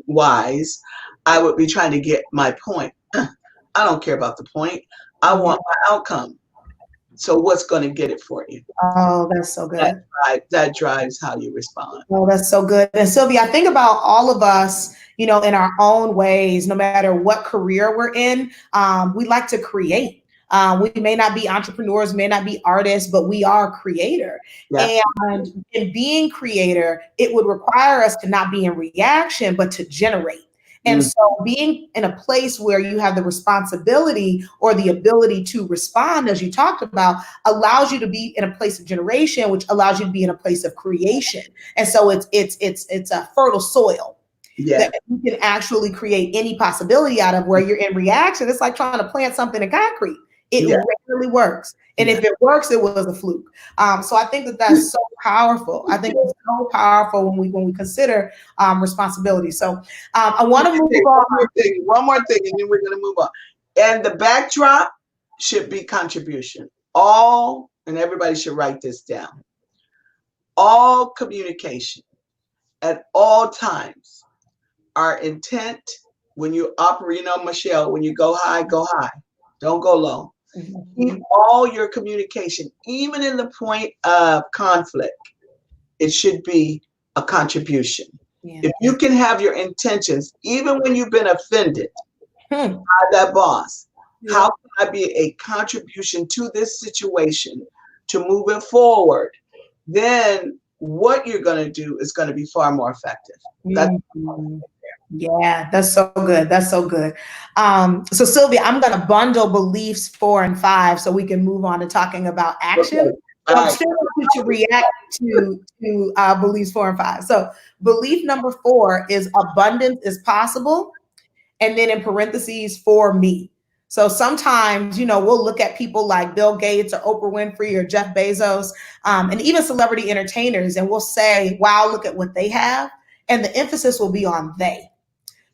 wise, I would be trying to get my point. I don't care about the point. I want my outcome. So what's going to get it for you? Oh, that's so good. That drives how you respond. Oh, that's so good. And Sylvia, I think about all of us, in our own ways, no matter what career we're in, we like to create. We may not be entrepreneurs, may not be artists, but we are creator. Yeah. And in being creator, it would require us to not be in reaction, but to generate. And so being in a place where you have the responsibility or the ability to respond, as you talked about, allows you to be in a place of generation, which allows you to be in a place of creation. And so it's a fertile soil that you can actually create any possibility out of. Where you're in reaction, it's like trying to plant something in concrete. It rarely works. And if it works, it was a fluke. So I think that that's so powerful. I think it's so powerful when we consider responsibility. So I want to move on. One more thing, and then we're going to move on. And the backdrop should be contribution. And everybody should write this down. All communication at all times, our intent when you operate, Michelle, when you go high, don't go low. Keep all your communication, even in the point of conflict, it should be a contribution. If you can have your intentions, even when you've been offended by that boss, how can I be a contribution to this situation to move it forward? Then what you're going to do is going to be far more effective. Yeah, that's so good. That's so good. So Sylvia, I'm going to bundle beliefs 4 and 5 so we can move on to talking about action. Okay. I'm still going to react to beliefs 4 and 5. So belief number 4 is abundance is possible. and then in parentheses, for me. So sometimes, we'll look at people like Bill Gates or Oprah Winfrey or Jeff Bezos, and even celebrity entertainers, and we'll say, wow, look at what they have. And the emphasis will be on they,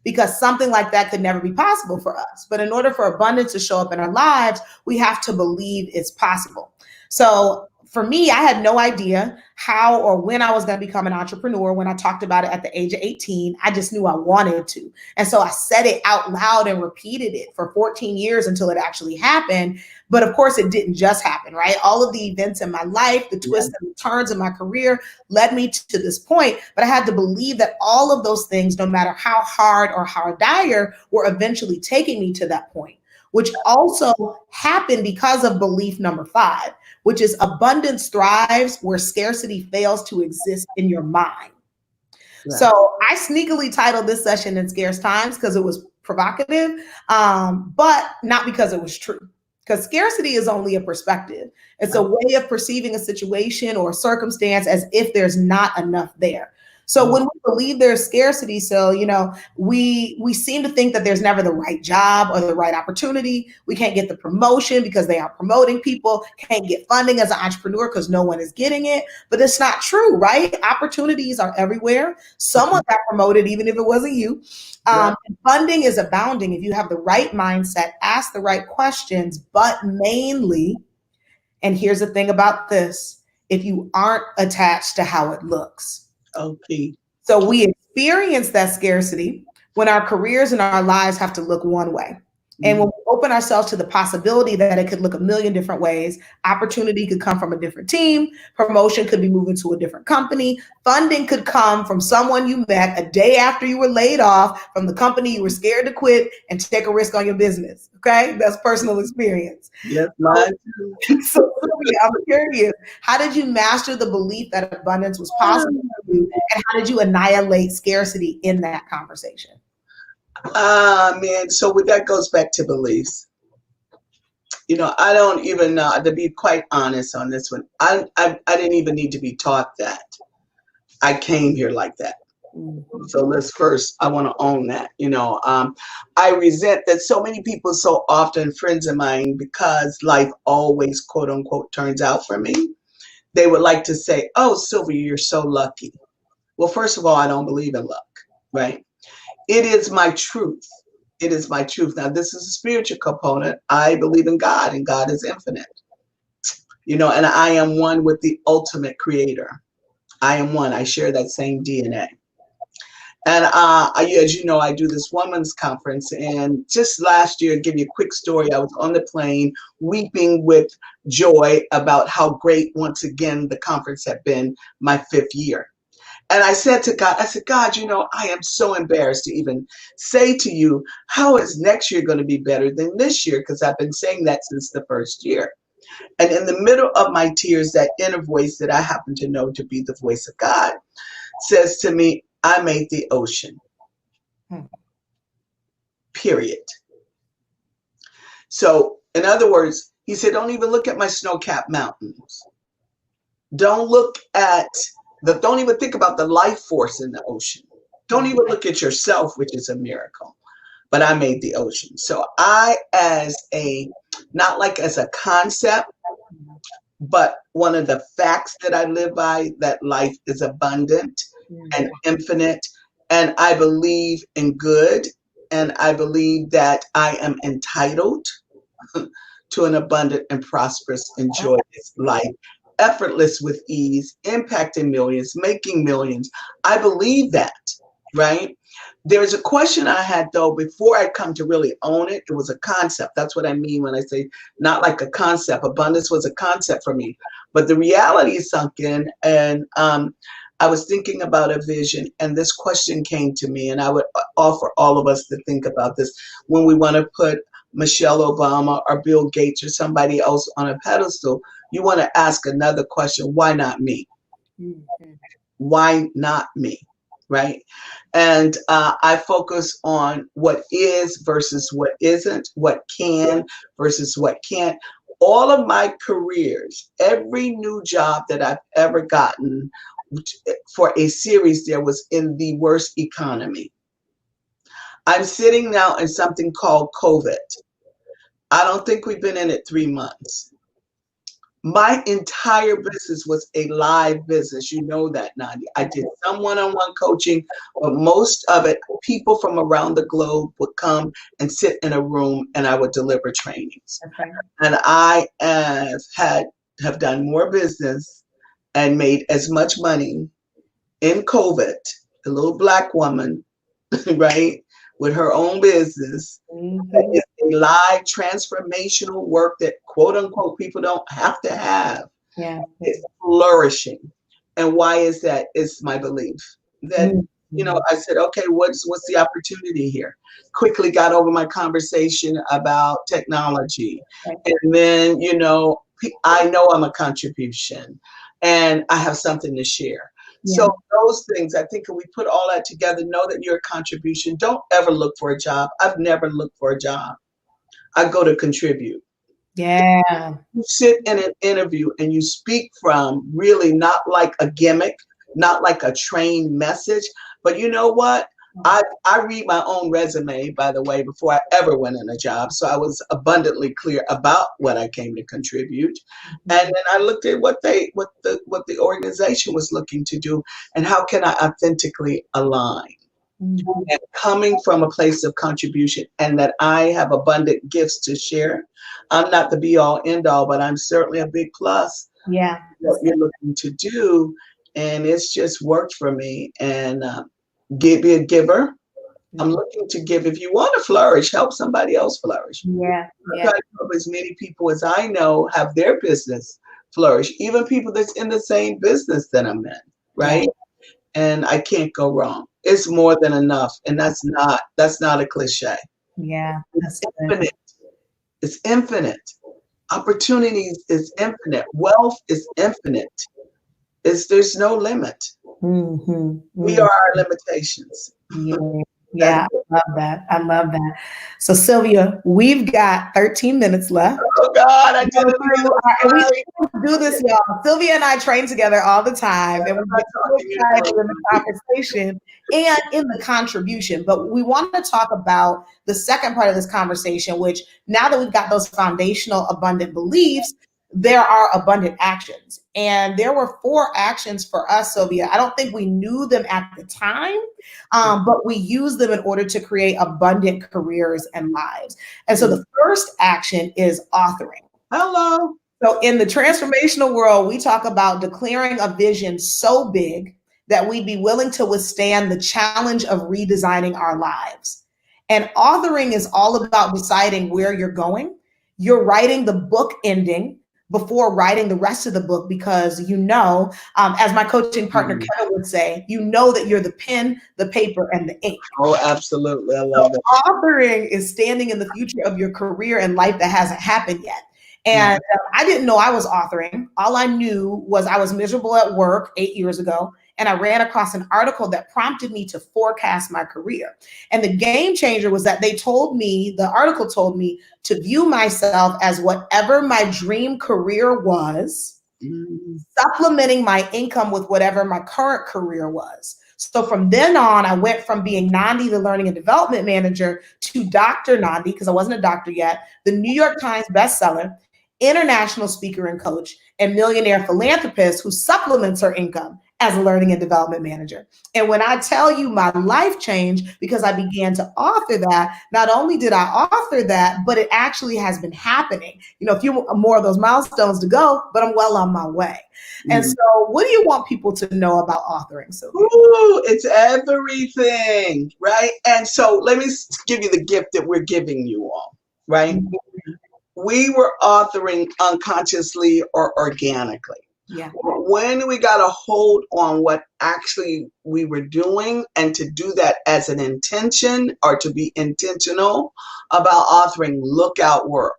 because something like that could never be possible for us. But in order for abundance to show up in our lives, we have to believe it's possible. So for me, I had no idea how or when I was going to become an entrepreneur. When I talked about it at the age of 18, I just knew I wanted to. And so I said it out loud and repeated it for 14 years until it actually happened. But of course, it didn't just happen, right? All of the events in my life, the twists and the turns in my career led me to this point. But I had to believe that all of those things, no matter how hard or how dire, were eventually taking me to that point, which also happened because of belief number 5, which is abundance thrives where scarcity fails to exist in your mind. Yeah. So I sneakily titled this session In Scarce Times because it was provocative, but not because it was true. Because scarcity is only a perspective. It's a way of perceiving a situation or a circumstance as if there's not enough there. So when we believe there's scarcity, so, we seem to think that there's never the right job or the right opportunity. We can't get the promotion because they are promoting people, can't get funding as an entrepreneur because no one is getting it. But it's not true, right? Opportunities are everywhere. Someone got promoted, even if it wasn't you. And funding is abounding if you have the right mindset, ask the right questions, but mainly, and here's the thing about this, if you aren't attached to how it looks. Okay. So we experience that scarcity when our careers and our lives have to look one way. And when we open ourselves to the possibility that it could look a million different ways, opportunity could come from a different team, promotion could be moving to a different company, funding could come from someone you met a day after you were laid off from the company you were scared to quit and take a risk on your business. Okay, that's personal experience. Yes, mine too. So I'm curious, how did you master the belief that abundance was possible for you, and how did you annihilate scarcity in that conversation? Man, so that goes back to beliefs. I don't even know, to be quite honest on this one. I didn't even need to be taught that. I came here like that. So I want to own that. I resent that so many people, so often friends of mine, because life always, quote unquote, turns out for me, they would like to say, oh, Sylvia, you're so lucky. Well, first of all, I don't believe in luck, right? It is my truth. It is my truth. Now, this is a spiritual component. I believe in God, and God is infinite. And I am one with the ultimate creator. I am one. I share that same DNA. And as you know, I do this women's conference. And just last year, give you a quick story, I was on the plane weeping with joy about how great, once again, the conference had been my 5th year. And I said to God, God, I am so embarrassed to even say to you, how is next year going to be better than this year? Because I've been saying that since the first year. And in the middle of my tears, that inner voice that I happen to know to be the voice of God says to me, I made the ocean. Period. So, in other words, he said, don't even look at my snow-capped mountains. Don't even think about the life force in the ocean. Don't even look at yourself, which is a miracle. But I made the ocean. So not like as a concept, but one of the facts that I live by, that life is abundant and infinite. And I believe in good. And I believe that I am entitled to an abundant and prosperous and joyous life. Effortless with ease, impacting millions, making millions. I believe that, right? There's a question I had, though, before I come to really own it. It was a concept. That's what I mean when I say not like a concept. Abundance was a concept for me. But the reality sunk in, and I was thinking about a vision, and this question came to me, and I would offer all of us to think about this when we want to put Michelle Obama or Bill Gates or somebody else on a pedestal. You want to ask another question, why not me? Why not me, right? And I focus on what is versus what isn't, what can versus what can't. All of my careers, every new job that I've ever gotten for a series there was in the worst economy. I'm sitting now in something called COVID. I don't think we've been in it 3 months. My entire business was a live business. You know that, Nandi. I did some one-on-one coaching, but most of it, people from around the globe would come and sit in a room and I would deliver trainings. Okay. And I have done more business and made as much money in COVID, the little black woman, right, with her own business. Mm-hmm. It's a live transformational work that quote unquote people don't have to have. Yeah. It's flourishing. And why is that? It's my belief that, Mm-hmm. I said, okay, what's the opportunity here? Quickly got over my conversation about technology. Right. And then, I know I'm a contribution and I have something to share. Yeah. So those things, I think if we put all that together, know that you're a contribution. Don't ever look for a job. I've never looked for a job. I go to contribute. Yeah. You sit in an interview and you speak from really not like a gimmick, not like a trained message, but you know what? I read my own resume, by the way, before I ever went in a job. So I was abundantly clear about what I came to contribute. And then I looked at what the organization was looking to do and how can I authentically align. Mm-hmm. And coming from a place of contribution and that I have abundant gifts to share. I'm not the be all end all, but I'm certainly a big plus Yeah. what you're looking to do. And it's just worked for me. And be a giver. I'm looking to give. If you want to flourish, help somebody else flourish. Yeah. I Yeah. try to help as many people as I know have their business flourish, even people that's in the same business that I'm in, Yeah. right? And I can't go wrong. It's more than enough, and that's not a cliche. Yeah. It's That's good. infinite. It's infinite. Opportunities is infinite. Wealth is infinite. There's no limit. We Mm-hmm. are our limitations. Yeah, That's yeah, it. I love that. I love that. So, Sylvia, we've got 13 minutes left. Oh God, I did Go it through again. and we Sorry. do this, y'all. Sylvia and I train together all the time, and we I'm not get so talking excited in the anymore. conversation and in the contribution. But we want to talk about the second part of this conversation, which now that we've got those foundational abundant beliefs, there are abundant actions. And there were 4 actions for us, Sylvia. I don't think we knew them at the time, but we use them in order to create abundant careers and lives. And so the first action is authoring. Hello. So in the transformational world, we talk about declaring a vision so big that we'd be willing to withstand the challenge of redesigning our lives. And authoring is all about deciding where you're going. You're writing the book ending before writing the rest of the book because as my coaching partner Kevin would say, you know that you're the pen, the paper, and the ink. Oh, absolutely. I So love it. authoring is standing in the future of your career and life that hasn't happened yet. And I didn't know I was authoring. All I knew was I was miserable at work 8 years ago. And I ran across an article that prompted me to forecast my career. And the game changer was that the article told me to view myself as whatever my dream career was, supplementing my income with whatever my current career was. So from then on, I went from being Nandi, the learning and development manager, to Dr. Nandi, because I wasn't a doctor yet, the New York Times bestseller, international speaker and coach, and millionaire philanthropist who supplements her income as a learning and development manager. And when I tell you my life changed because I began to author that, not only did I author that, but it actually has been happening. A few more of those milestones to go, but I'm well on my way. And so what do you want people to know about authoring, Sylvia? Ooh, it's everything, right? And so let me give you the gift that we're giving you all, right? We were authoring unconsciously or organically. Yeah. When we got a hold on what actually we were doing and to do that as an intention or to be intentional about authoring, look out world.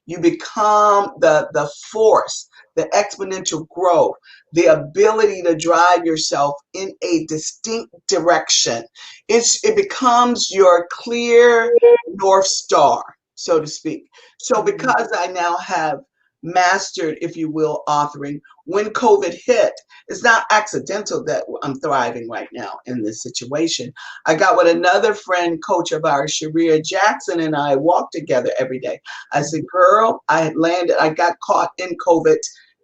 You become the force, the exponential growth, the ability to drive yourself in a distinct direction. It becomes your clear North Star, so to speak. So because I now have mastered, if you will, authoring, when COVID hit, it's not accidental that I'm thriving right now in this situation. I got with another friend, coach of ours, Sharia Jackson, and I walk together every day. I said, girl, I had landed, I got caught in COVID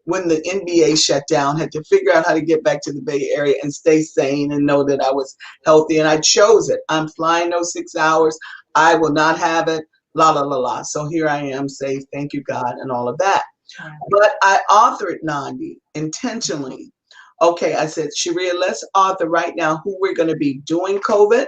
when the NBA shut down, had to figure out how to get back to the Bay Area and stay sane and know that I was healthy. And I chose it. I'm flying those 6 hours. I will not have it. La, la, la, la. So here I am, safe. Thank you, God, and all of that. Yeah. But I authored Nandi intentionally. Okay, I said, Sharia, let's author right now who we're going to be doing COVID,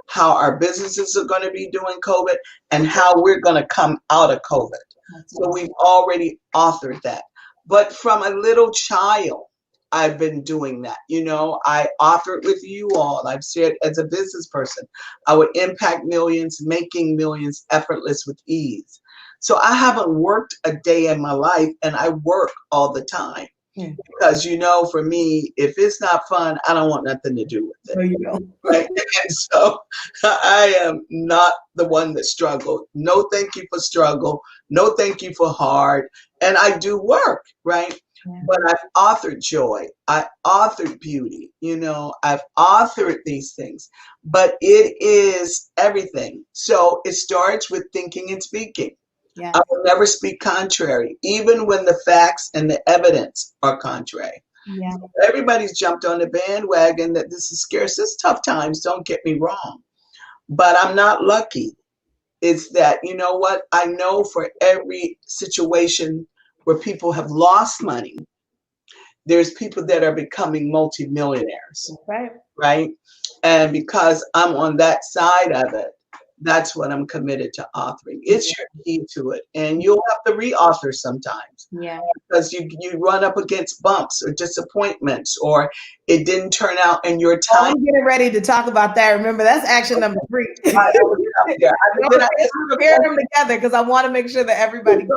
how our businesses are going to be doing COVID, and how we're going to come out of COVID. So we've already authored that. But from a little child, I've been doing that. You know, I authored with you all. I've said as a business person, I would impact millions, making millions effortless with ease. So I haven't worked a day in my life, and I work all the time. Yeah. Because, you know, for me, if it's not fun, I don't want nothing to do with it. There you go. Right? And so I am not the one that struggled. No, thank you for struggle. No, thank you for hard. And I do work, right? Yeah. But I've authored joy. I authored beauty. You know, I've authored these things. But it is everything. So it starts with thinking and speaking. Yeah. I will never speak contrary, even when the facts and the evidence are contrary. Yeah. Everybody's jumped on the bandwagon that this is scarce. It's tough times, don't get me wrong. But I'm not lucky. It's that, you know what? I know for every situation where people have lost money, there's people that are becoming multimillionaires, Right. right? And because I'm on that side of it, that's what I'm committed to authoring. It's your key to it. And you'll have to re-author sometimes. Yeah. Because you run up against bumps or disappointments, or it didn't turn out in your Oh, time. I'm getting ready to talk about that. Remember, that's action number 3. Did I Pair them together because I want to make sure that everybody.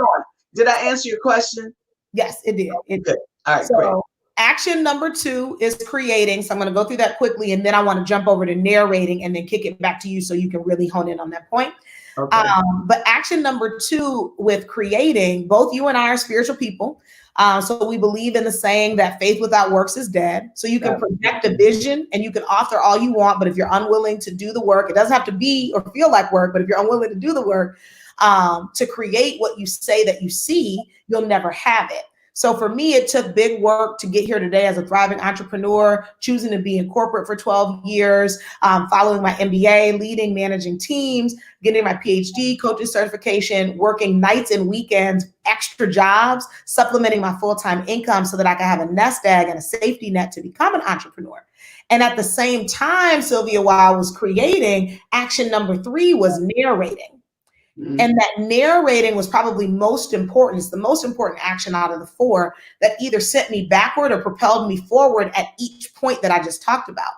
Did I answer your question? Yes, it did. It Good. did. All right, So great. action number 2 is creating. So I'm going to go through that quickly, and then I want to jump over to narrating and then kick it back to you so you can really hone in on that point. Okay. But action number 2 with creating, both you and I are spiritual people. So we believe in the saying that faith without works is dead. So you can project a vision and you can author all you want, but if you're unwilling to do the work, it doesn't have to be or feel like work, but if you're unwilling to do the work, to create what you say that you see, you'll never have it. So for me, it took big work to get here today as a thriving entrepreneur, choosing to be in corporate for 12 years, following my MBA, leading, managing teams, getting my PhD, coaching certification, working nights and weekends, extra jobs, supplementing my full-time income so that I can have a nest egg and a safety net to become an entrepreneur. And at the same time, Sylvia, while I was creating, action number 3 was narrating. And that narrating was probably most important. It's the most important action out of the 4 that either sent me backward or propelled me forward at each point that I just talked about.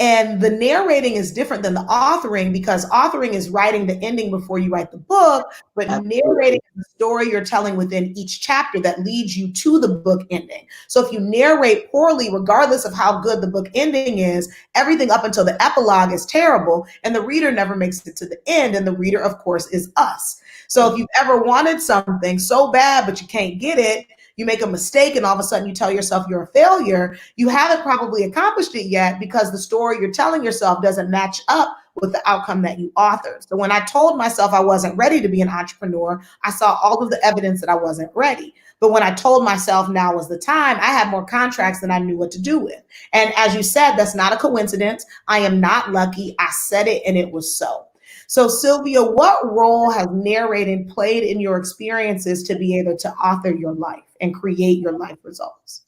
And the narrating is different than the authoring because authoring is writing the ending before you write the book, but narrating is the story you're telling within each chapter that leads you to the book ending. So if you narrate poorly, regardless of how good the book ending is, everything up until the epilogue is terrible and the reader never makes it to the end. And the reader, of course, is us. So if you've ever wanted something so bad, but you can't get it, you make a mistake and all of a sudden you tell yourself you're a failure, you haven't probably accomplished it yet because the story you're telling yourself doesn't match up with the outcome that you authored. So when I told myself I wasn't ready to be an entrepreneur, I saw all of the evidence that I wasn't ready. But when I told myself now was the time, I had more contracts than I knew what to do with. And as you said, that's not a coincidence. I am not lucky. I said it and it was so. So Sylvia, what role has narrating played in your experiences to be able to author your life and create your life results?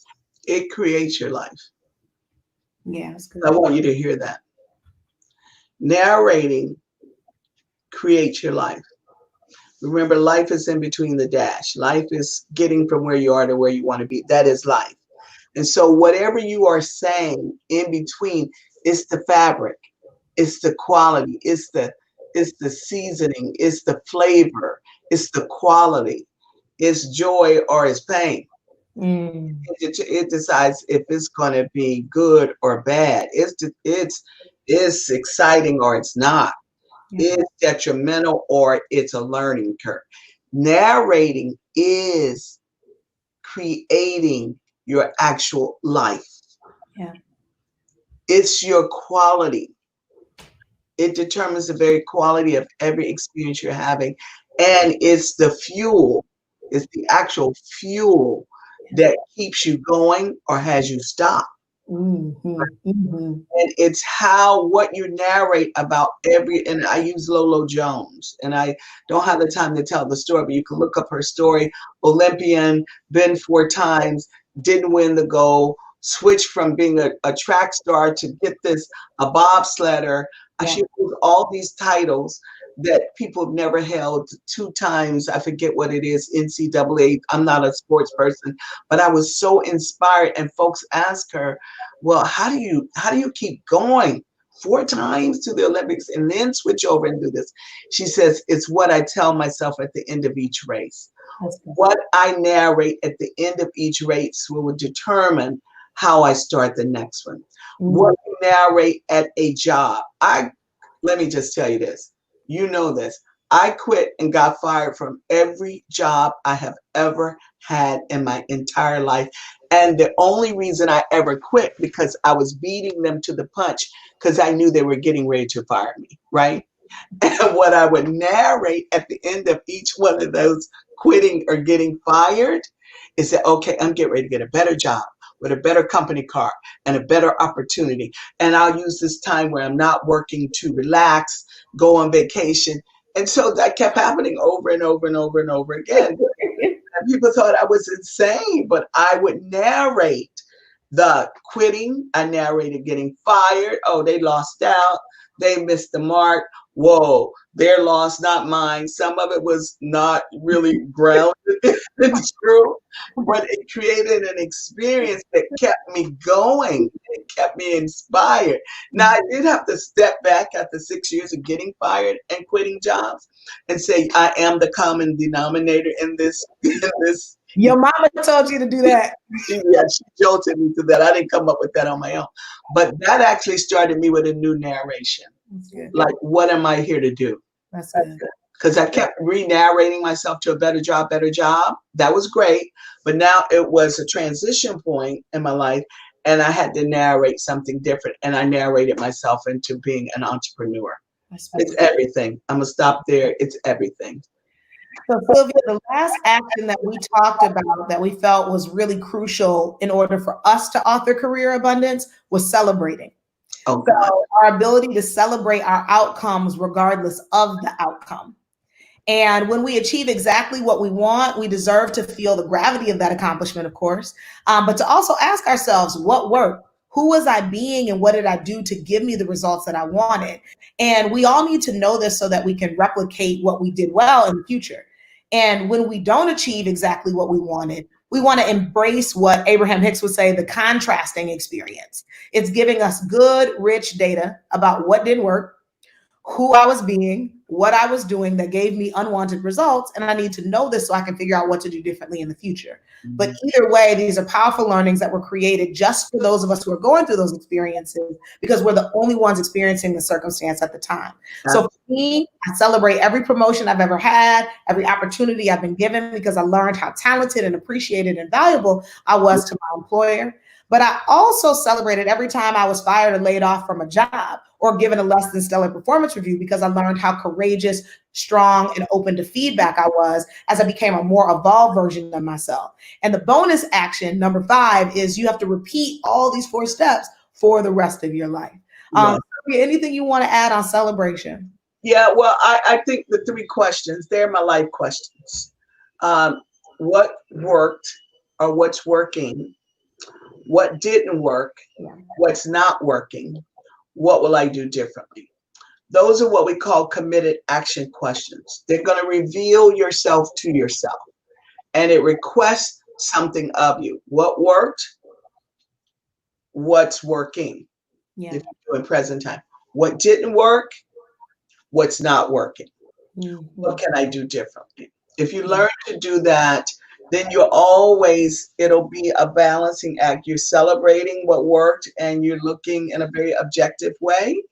It creates your life. Yeah, that's good. I want you to hear that. Narrating creates your life. Remember, life is in between the dash. Life is getting from where you are to where you want to be. That is life. And so whatever you are saying in between, it's the fabric, it's the quality, it's the seasoning, it's the flavor, it's the quality, it's joy or it's pain. It decides if it's going to be good or bad. It's exciting or it's not. It's detrimental or it's a learning curve. Narrating is creating your actual life. Yeah. It's your quality. It determines the very quality of every experience you're having. And it's the fuel, it's the actual fuel that keeps you going or has you stop. Mm-hmm. Mm-hmm. And it's how what you narrate about every, and I use Lolo Jones, and I don't have the time to tell the story, but you can look up her story. Olympian, been 4 times, didn't win the gold, switched from being a track star to get this, a bobsledder. Yeah. She holds all these titles that people have never held. 2 times, I forget what it is, NCAA. I'm not a sports person, but I was so inspired. And folks ask her, well, how do you keep going 4 times to the Olympics and then switch over and do this? She says, it's what I tell myself at the end of each race. That's good. What I narrate at the end of each race will determine how I start the next one. Mm. What you narrate at a job. Let me just tell you this. You know this. I quit and got fired from every job I have ever had in my entire life. And the only reason I ever quit because I was beating them to the punch because I knew they were getting ready to fire me, right? And what I would narrate at the end of each one of those quitting or getting fired is that, okay, I'm getting ready to get a better job with a better company car and a better opportunity. And I'll use this time where I'm not working to relax, go on vacation. And so that kept happening over and over and over and over again. And people thought I was insane, but I would narrate the quitting. I narrated getting fired. Oh, they lost out. They missed the mark. Whoa, their loss, not mine. Some of it was not really grounded in true, but it created an experience that kept me going. It kept me inspired. Now, I did have to step back after 6 years of getting fired and quitting jobs and say, I am the common denominator in this, in this. Your mama told you to do that. She jolted me to that. I didn't come up with that on my own. But that actually started me with a new narration. That's good. Like, what am I here to do? That's good. Because I kept re-narrating myself to a better job, better job. That was great. But now it was a transition point in my life, and I had to narrate something different. And I narrated myself into being an entrepreneur. It's everything. I'm going to stop there. It's everything. So Sylvia, the last action that we talked about that we felt was really crucial in order for us to author career abundance was celebrating. Oh, so our ability to celebrate our outcomes regardless of the outcome. And when we achieve exactly what we want, we deserve to feel the gravity of that accomplishment, of course, but to also ask ourselves, what worked? Who was I being and what did I do to give me the results that I wanted? And we all need to know this so that we can replicate what we did well in the future. And when we don't achieve exactly what we wanted, we want to embrace what Abraham Hicks would say, the contrasting experience. It's giving us good, rich data about what didn't work, who I was being, what I was doing that gave me unwanted results. And I need to know this so I can figure out what to do differently in the future. Mm-hmm. But either way, these are powerful learnings that were created just for those of us who are going through those experiences because we're the only ones experiencing the circumstance at the time. So for me, I celebrate every promotion I've ever had, every opportunity I've been given because I learned how talented and appreciated and valuable I was to my employer. But I also celebrated every time I was fired or laid off from a job or given a less than stellar performance review because I learned how courageous, strong, and open to feedback I was as I became a more evolved version of myself. And the bonus action, number 5, is you have to repeat all these 4 steps for the rest of your life. Anything you want to add on celebration? Yeah, well, I think the 3 questions, they're my life questions. What worked or what's working? What didn't work? What's not working? What will I do differently? Those are what we call committed action questions. They're going to reveal yourself to yourself, and it requests something of you. What worked? What's working? If you're doing present time. What didn't work? What's not working? What can I do differently? If you learn to do that, then it'll be a balancing act. You're celebrating what worked and you're looking in a very objective way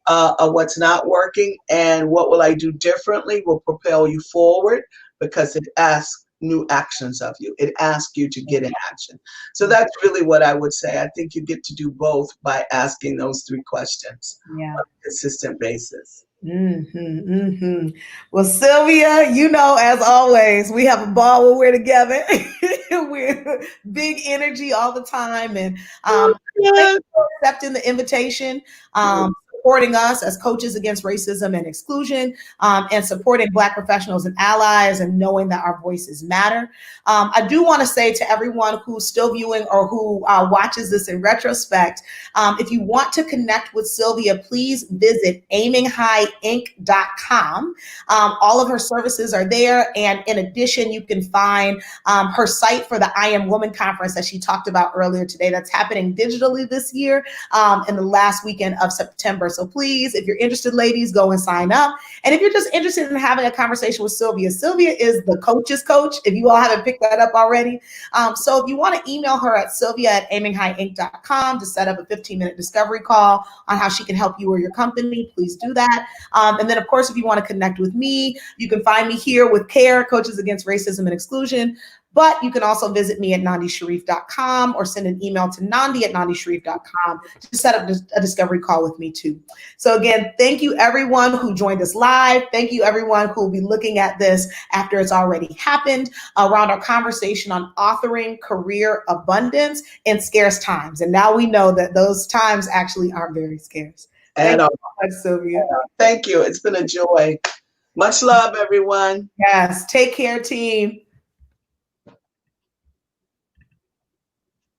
of what's not working, and what will I do differently will propel you forward because it asks new actions of you. It asks you to get in action. So that's really what I would say. I think you get to do both by asking those three questions Yeah. on a consistent basis. Well, Sylvia, as always, we have a ball when we're together. We're big energy all the time. And thank Yeah. you for accepting the invitation, supporting us as coaches against racism and exclusion, and supporting Black professionals and allies, and knowing that our voices matter. I do want to say to everyone who's still viewing or who watches this in retrospect, if you want to connect with Sylvia, please visit aiminghighinc.com. All of her services are there. And in addition, you can find her site for the I Am Woman conference that she talked about earlier today. That's happening digitally this year in the last weekend of September. So please, if you're interested, ladies, go and sign up. And if you're just interested in having a conversation with Sylvia, Sylvia is the coach's coach, if you all haven't picked that up already. So if you want to email her at sylvia@aiminghighinc.com to set up a 15-minute discovery call on how she can help you or your company, please do that. And then, of course, if you want to connect with me, you can find me here with CARE, Coaches Against Racism and Exclusion. But you can also visit me at nandishareef.com or send an email to nandi@nandishareef.com to set up a discovery call with me too. So again, thank you everyone who joined us live. Thank you everyone who will be looking at this after it's already happened around our conversation on authoring career abundance in scarce times. And now we know that those times actually aren't very scarce. Thank you so much, Sylvia. Thank you. It's been a joy. Much love, everyone. Yes. Take care, team.